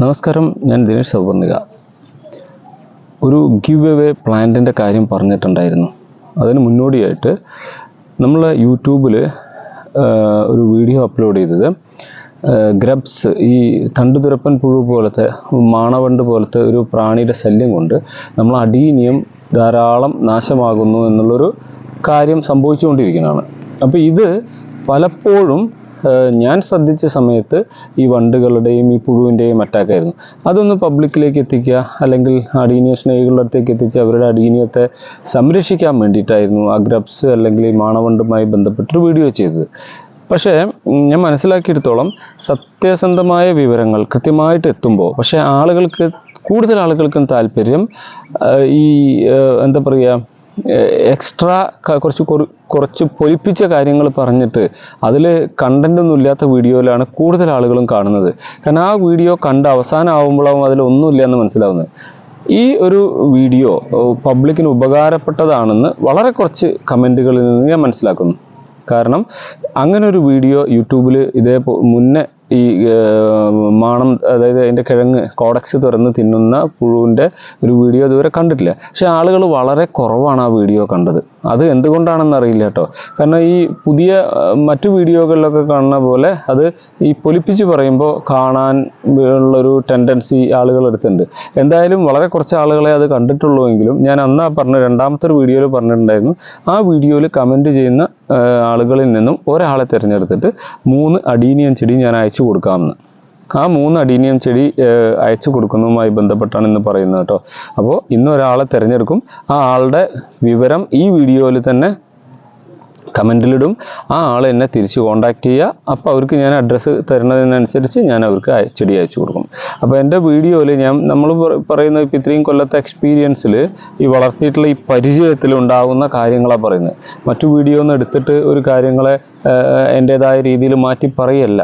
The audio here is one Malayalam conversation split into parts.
നമസ്കാരം, ഞാൻ ദിനേഷ് സൗവർണിക. ഒരു ഗിവ് അവേ പ്ലാന്റിൻ്റെ കാര്യം പറഞ്ഞിട്ടുണ്ടായിരുന്നു. അതിന് മുന്നോടിയായിട്ട് നമ്മൾ യൂട്യൂബിൽ ഒരു വീഡിയോ അപ്ലോഡ് ചെയ്തത് ഗ്രബ്സ്, ഈ തണ്ടുതുരപ്പൻ പുഴു പോലത്തെ മാണവണ്ട് പോലത്തെ ഒരു പ്രാണിയുടെ ശല്യം കൊണ്ട് നമ്മൾ അഡീനിയം ധാരാളം നാശമാകുന്നു എന്നുള്ളൊരു കാര്യം സംഭവിച്ചുകൊണ്ടിരിക്കുന്നതാണ്. അപ്പോൾ ഇത് പലപ്പോഴും ഞാൻ ശ്രദ്ധിച്ച സമയത്ത് ഈ വണ്ടുകളുടെയും ഈ പുഴുവിൻ്റെയും അറ്റാക്കായിരുന്നു. അതൊന്ന് പബ്ലിക്കിലേക്ക് എത്തിക്കുക, അല്ലെങ്കിൽ അഡീനിയ സ്നേഹികളുടെ അടുത്തേക്ക് എത്തിച്ച് അവരുടെ അഡീനിയത്തെ സംരക്ഷിക്കാൻ വേണ്ടിയിട്ടായിരുന്നു ആ ഗ്രബ്സ് അല്ലെങ്കിൽ ഈ മാണവണ്ടുമായി ബന്ധപ്പെട്ടൊരു വീഡിയോ ചെയ്തത്. പക്ഷേ ഞാൻ മനസ്സിലാക്കിയെടുത്തോളം സത്യസന്ധമായ വിവരങ്ങൾ കൃത്യമായിട്ട് എത്തുമ്പോൾ പക്ഷേ കൂടുതൽ ആളുകൾക്കും താല്പര്യം ഈ എന്താ പറയുക, എക്സ്ട്രാ കുറച്ച് പൊലിപ്പിച്ച കാര്യങ്ങൾ പറഞ്ഞിട്ട് അതിൽ കണ്ടൻ്റൊന്നും ഇല്ലാത്ത വീഡിയോയിലാണ് കൂടുതൽ ആളുകളും കാണുന്നത്. കാരണം ആ വീഡിയോ കണ്ട് അവസാനമാകുമ്പോഴാവും അതിലൊന്നുമില്ല എന്ന് മനസ്സിലാവുന്നത്. ഈ ഒരു വീഡിയോ പബ്ലിക്കിന് ഉപകാരപ്പെട്ടതാണെന്ന് വളരെ കുറച്ച് കമൻറ്റുകളിൽ നിന്ന് ഞാൻ മനസ്സിലാക്കുന്നു. കാരണം അങ്ങനെ ഒരു വീഡിയോ യൂട്യൂബിൽ മുന്നേ ഈ മാണം, അതായത് അതിൻ്റെ കിഴങ്ങ് കോഡക്സ് തുറന്ന് തിന്നുന്ന പുഴുവിൻ്റെ ഒരു വീഡിയോ ഇതുവരെ കണ്ടിട്ടില്ല. പക്ഷേ ആളുകൾ വളരെ കുറവാണ് ആ വീഡിയോ കണ്ടത്. അത് എന്തുകൊണ്ടാണെന്ന് അറിയില്ല കേട്ടോ. കാരണം ഈ പുതിയ മറ്റു വീഡിയോകളിലൊക്കെ കാണുന്ന പോലെ അത് ഈ പൊലിപ്പിച്ച് പറയുമ്പോൾ കാണാൻ ഉള്ളൊരു ടെൻഡൻസി ആളുകളെടുത്തുണ്ട്. എന്തായാലും വളരെ കുറച്ച് ആളുകളെ അത് കണ്ടിട്ടുള്ളൂ എങ്കിലും ഞാൻ അന്ന് രണ്ടാമത്തെ ഒരു വീഡിയോയിൽ പറഞ്ഞിട്ടുണ്ടായിരുന്നു, ആ വീഡിയോയിൽ കമൻറ്റ് ചെയ്യുന്ന ആളുകളിൽ നിന്നും ഒരാളെ തിരഞ്ഞെടുത്തിട്ട് 3 അഡീനിയം ചെടി ഞാൻ അയച്ചു കൊടുക്കാമെന്ന്. ആ 3 അഡീനിയം ചെടി അയച്ചു കൊടുക്കുന്നതുമായി ബന്ധപ്പെട്ടാണ് ഇന്ന് പറയുന്നത് കേട്ടോ. അപ്പോൾ ഇന്ന് ഒരാളെ തിരഞ്ഞെടുക്കും. ആ ആളുടെ വിവരം ഈ വീഡിയോയിൽ തന്നെ കമൻറ്റിലിടും. ആ ആൾ എന്നെ തിരിച്ച് കോൺടാക്റ്റ് ചെയ്യുക. അപ്പോൾ അവർക്ക് ഞാൻ അഡ്രസ്സ് തരുന്നതിനനുസരിച്ച് ഞാൻ അവർക്ക് ചെടി അയച്ചു കൊടുക്കും. അപ്പോൾ എൻ്റെ വീഡിയോയിൽ നമ്മൾ പറയുന്ന ഇപ്പം ഇത്രയും കൊല്ലത്തെ എക്സ്പീരിയൻസിൽ ഈ വളർത്തിയിട്ടുള്ള ഈ പരിചയത്തിൽ ഉണ്ടാകുന്ന കാര്യങ്ങളാണ് പറയുന്നത്. മറ്റു വീഡിയോ ഒന്നും എടുത്തിട്ട് ഒരു കാര്യങ്ങളെ എൻ്റേതായ രീതിയിൽ മാറ്റി പറയല്ല.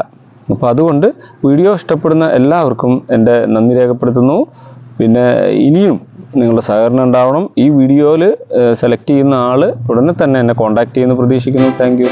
അപ്പോൾ അതുകൊണ്ട് വീഡിയോ ഇഷ്ടപ്പെടുന്ന എല്ലാവർക്കും എൻ്റെ നന്ദി രേഖപ്പെടുത്തുന്നു. പിന്നെ ഇനിയും നിങ്ങളുടെ സഹകരണം ഉണ്ടാവണം. ഈ വീഡിയോയിൽ സെലക്ട് ചെയ്യുന്ന ആൾ ഉടനെ തന്നെ എന്നെ കോൺടാക്റ്റ് ചെയ്യുമെന്ന് പ്രതീക്ഷിക്കുന്നു. Thank you.